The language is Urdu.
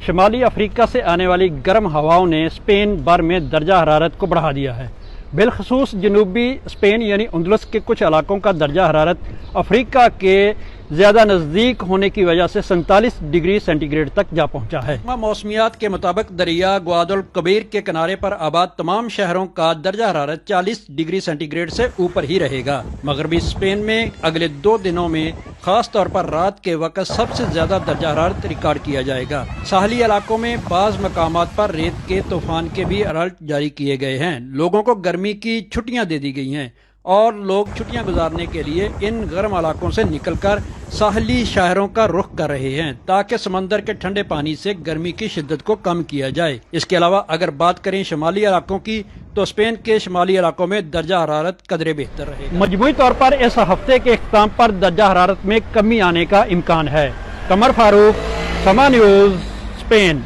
شمالی افریقہ سے آنے والی گرم ہواؤں نے اسپین بھر میں درجہ حرارت کو بڑھا دیا ہے۔ بالخصوص جنوبی اسپین یعنی اندلس کے کچھ علاقوں کا درجہ حرارت افریقہ کے زیادہ نزدیک ہونے کی وجہ سے 47 ڈگری سینٹی گریڈ تک جا پہنچا ہے۔ موسمیات کے مطابق دریا گوادالکبیر کے کنارے پر آباد تمام شہروں کا درجہ حرارت 40 ڈگری سینٹی گریڈ سے اوپر ہی رہے گا۔ مغربی اسپین میں اگلے 2 دنوں میں خاص طور پر رات کے وقت سب سے زیادہ درجہ حرارت ریکارڈ کیا جائے گا۔ ساحلی علاقوں میں بعض مقامات پر ریت کے طوفان کے بھی الرٹ جاری کیے گئے ہیں۔ لوگوں کو گرمی کی چھٹیاں دے دی گئی ہیں اور لوگ چھٹیاں گزارنے کے لیے ان گرم علاقوں سے نکل کر ساحلی شہروں کا رخ کر رہے ہیں تاکہ سمندر کے ٹھنڈے پانی سے گرمی کی شدت کو کم کیا جائے۔ اس کے علاوہ اگر بات کریں شمالی علاقوں کی تو اسپین کے شمالی علاقوں میں درجہ حرارت قدرے بہتر رہے گا۔ مجموعی طور پر اس ہفتے کے اختتام پر درجہ حرارت میں کمی آنے کا امکان ہے۔ قمر فاروق، سما نیوز، اسپین۔